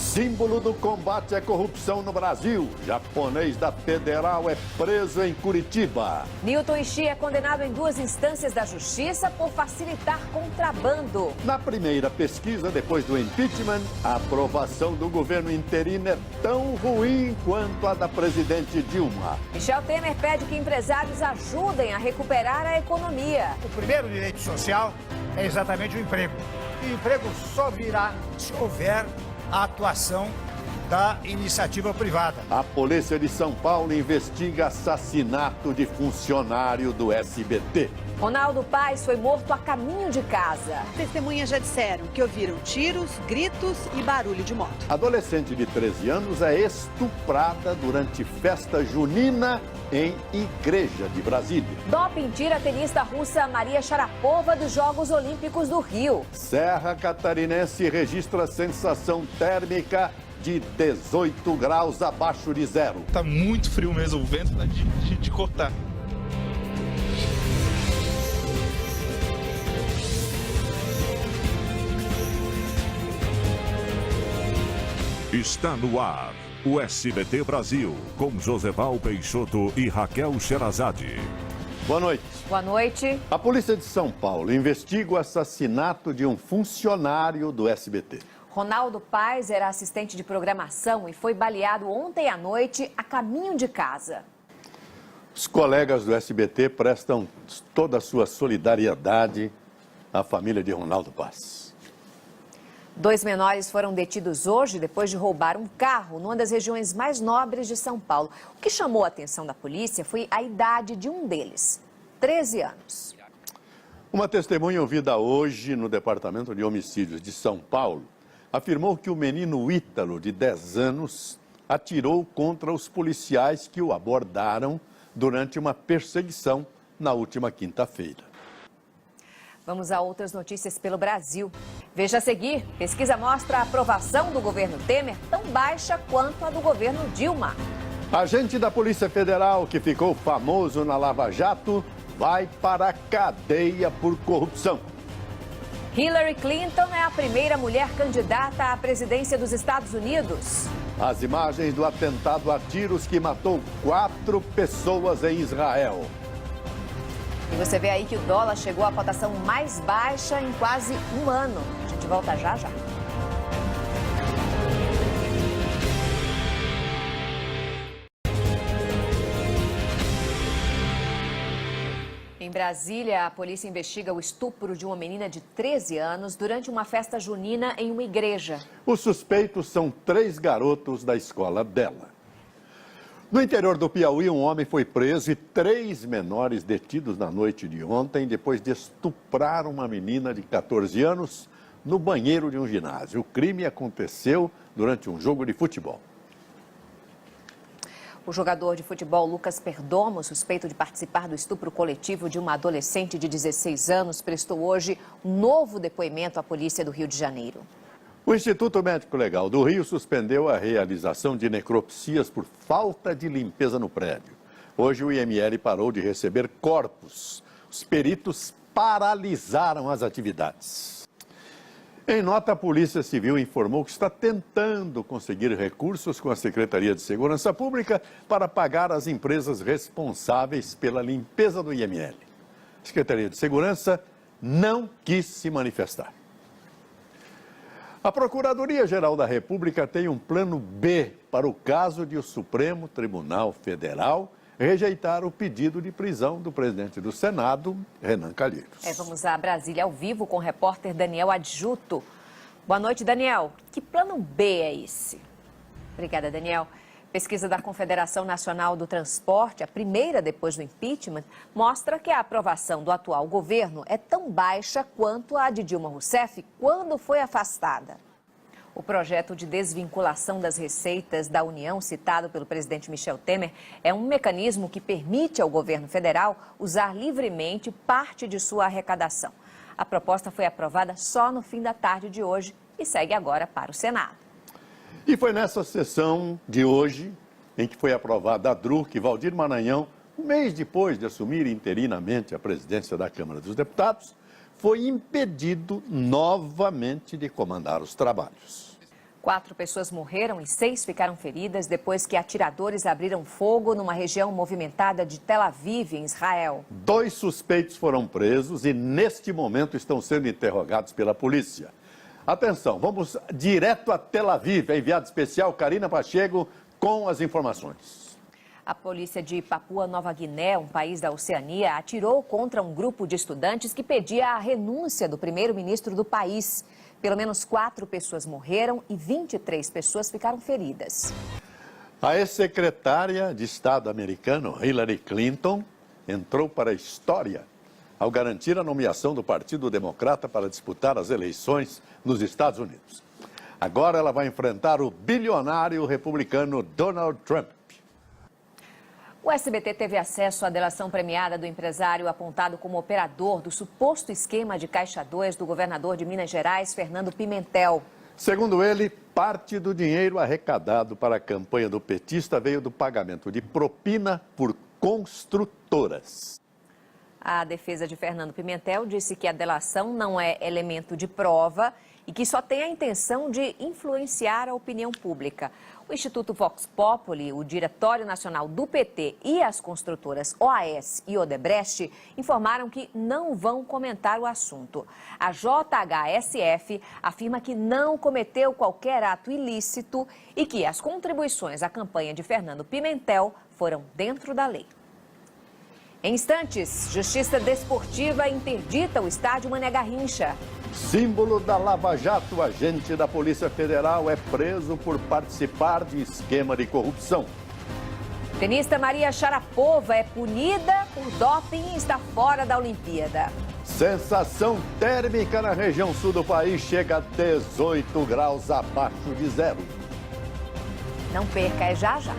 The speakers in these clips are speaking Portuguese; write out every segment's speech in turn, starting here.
Símbolo do combate à corrupção no Brasil. Japonês da Federal é preso em Curitiba. Newton Ishii é condenado em 2 instâncias da justiça por facilitar contrabando. Na primeira pesquisa, depois do impeachment, a aprovação do governo interino é tão ruim quanto a da presidente Dilma. Michel Temer pede que empresários ajudem a recuperar a economia. O primeiro direito social é exatamente o emprego. E o emprego só virá se houver a atuação da iniciativa privada. A polícia de São Paulo investiga assassinato de funcionário do SBT. Ronaldo Paes foi morto a caminho de casa. Testemunhas já disseram que ouviram tiros, gritos e barulho de moto. Adolescente de 13 anos é estuprada durante festa junina em igreja de Brasília. Doping tira a tenista russa Maria Sharapova dos Jogos Olímpicos do Rio. Serra Catarinense registra sensação térmica de 18 graus abaixo de zero. Tá muito frio mesmo, o vento tá de cortar. Está no ar o SBT Brasil, com Joseval Peixoto e Raquel Sherazade. Boa noite. Boa noite. A polícia de São Paulo investiga o assassinato de um funcionário do SBT. Ronaldo Paes era assistente de programação e foi baleado ontem à noite a caminho de casa. Os colegas do SBT prestam toda a sua solidariedade à família de Ronaldo Paes. 2 menores foram detidos hoje depois de roubar um carro numa das regiões mais nobres de São Paulo. O que chamou a atenção da polícia foi a idade de um deles, 13 anos. Uma testemunha ouvida hoje no Departamento de Homicídios de São Paulo afirmou que o menino Ítalo, de 10 anos, atirou contra os policiais que o abordaram durante uma perseguição na última quinta-feira. Vamos a outras notícias pelo Brasil. Veja a seguir, pesquisa mostra a aprovação do governo Temer tão baixa quanto a do governo Dilma. Agente da Polícia Federal que ficou famoso na Lava Jato vai para a cadeia por corrupção. Hillary Clinton é a primeira mulher candidata à presidência dos Estados Unidos. As imagens do atentado a tiros que matou 4 pessoas em Israel. E você vê aí que o dólar chegou à cotação mais baixa em quase um ano. A gente volta já já. Em Brasília, a polícia investiga o estupro de uma menina de 13 anos durante uma festa junina em uma igreja. Os suspeitos são 3 garotos da escola dela. No interior do Piauí, um homem foi preso e 3 menores detidos na noite de ontem depois de estuprar uma menina de 14 anos no banheiro de um ginásio. O crime aconteceu durante um jogo de futebol. O jogador de futebol Lucas Perdomo, suspeito de participar do estupro coletivo de uma adolescente de 16 anos, prestou hoje um novo depoimento à polícia do Rio de Janeiro. O Instituto Médico Legal do Rio suspendeu a realização de necropsias por falta de limpeza no prédio. Hoje o IML parou de receber corpos. Os peritos paralisaram as atividades. Em nota, a Polícia Civil informou que está tentando conseguir recursos com a Secretaria de Segurança Pública para pagar as empresas responsáveis pela limpeza do IML. A Secretaria de Segurança não quis se manifestar. A Procuradoria-Geral da República tem um plano B para o caso de o Supremo Tribunal Federal rejeitar o pedido de prisão do presidente do Senado, Renan Calheiros. Vamos a Brasília ao vivo com o repórter Daniel Adjuto. Boa noite, Daniel. Que plano B é esse? Obrigada, Daniel. Pesquisa da Confederação Nacional do Transporte, a primeira depois do impeachment, mostra que a aprovação do atual governo é tão baixa quanto a de Dilma Rousseff quando foi afastada. O projeto de desvinculação das receitas da União, citado pelo presidente Michel Temer, é um mecanismo que permite ao governo federal usar livremente parte de sua arrecadação. A proposta foi aprovada só no fim da tarde de hoje e segue agora para o Senado. E foi nessa sessão de hoje em que foi aprovada a DRU que Valdir Maranhão, um mês depois de assumir interinamente a presidência da Câmara dos Deputados, foi impedido novamente de comandar os trabalhos. 4 pessoas morreram e 6 ficaram feridas depois que atiradores abriram fogo numa região movimentada de Tel Aviv, em Israel. 2 suspeitos foram presos e, neste momento, estão sendo interrogados pela polícia. Atenção, vamos direto a Tel Aviv. A enviada especial Karina Pacheco com as informações. A polícia de Papua Nova Guiné, um país da Oceania, atirou contra um grupo de estudantes que pedia a renúncia do primeiro-ministro do país. Pelo menos 4 pessoas morreram e 23 pessoas ficaram feridas. A ex-secretária de Estado americano, Hillary Clinton, entrou para a história ao garantir a nomeação do Partido Democrata para disputar as eleições nos Estados Unidos. Agora ela vai enfrentar o bilionário republicano Donald Trump. O SBT teve acesso à delação premiada do empresário apontado como operador do suposto esquema de Caixa 2 do governador de Minas Gerais, Fernando Pimentel. Segundo ele, parte do dinheiro arrecadado para a campanha do petista veio do pagamento de propina por construtoras. A defesa de Fernando Pimentel disse que a delação não é elemento de prova e que só tem a intenção de influenciar a opinião pública. O Instituto Vox Populi, o Diretório Nacional do PT e as construtoras OAS e Odebrecht informaram que não vão comentar o assunto. A JHSF afirma que não cometeu qualquer ato ilícito e que as contribuições à campanha de Fernando Pimentel foram dentro da lei. Em instantes, Justiça Desportiva interdita o estádio Mané Garrincha. Símbolo da Lava Jato, agente da Polícia Federal é preso por participar de esquema de corrupção. Tenista Maria Sharapova é punida por doping e está fora da Olimpíada. Sensação térmica na região sul do país chega a 18 graus abaixo de zero. Não perca, é já já.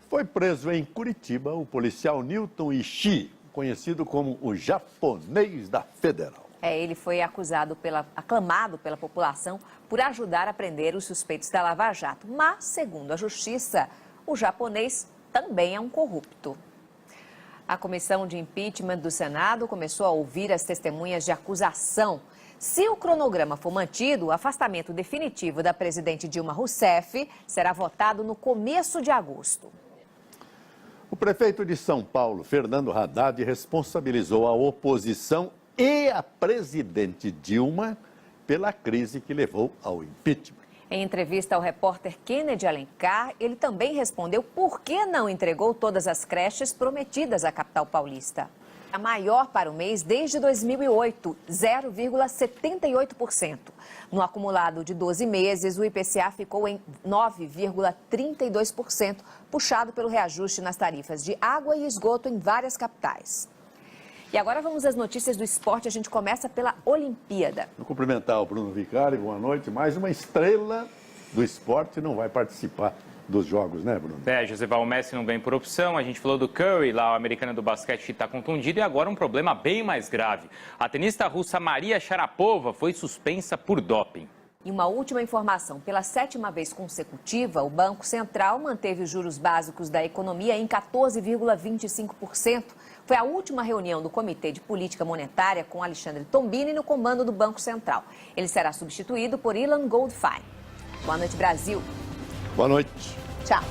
Foi preso em Curitiba o policial Newton Ishii, conhecido como o japonês da Federal. Ele foi aclamado pela população por ajudar a prender os suspeitos da Lava Jato. Mas, segundo a Justiça, o japonês também é um corrupto. A comissão de impeachment do Senado começou a ouvir as testemunhas de acusação. Se o cronograma for mantido, o afastamento definitivo da presidente Dilma Rousseff será votado no começo de agosto. O prefeito de São Paulo, Fernando Haddad, responsabilizou a oposição e a presidente Dilma pela crise que levou ao impeachment. Em entrevista ao repórter Kennedy Alencar, ele também respondeu por que não entregou todas as creches prometidas à capital paulista. A maior para o mês desde 2008, 0,78%. No acumulado de 12 meses, o IPCA ficou em 9,32%, puxado pelo reajuste nas tarifas de água e esgoto em várias capitais. E agora vamos às notícias do esporte. A gente começa pela Olimpíada. Vou cumprimentar o Bruno Vicari, boa noite. Mais uma estrela do esporte não vai participar dos jogos, né, Bruno? Joseval, o Messi não vem por opção. A gente falou do Curry, lá o americano do basquete que está contundido, e agora um problema bem mais grave. A tenista russa Maria Sharapova foi suspensa por doping. E uma última informação, pela 7ª vez consecutiva, o Banco Central manteve os juros básicos da economia em 14,25%. Foi a última reunião do Comitê de Política Monetária com Alexandre Tombini no comando do Banco Central. Ele será substituído por Ilan Goldfein. Boa noite, Brasil. Boa noite. Tchau.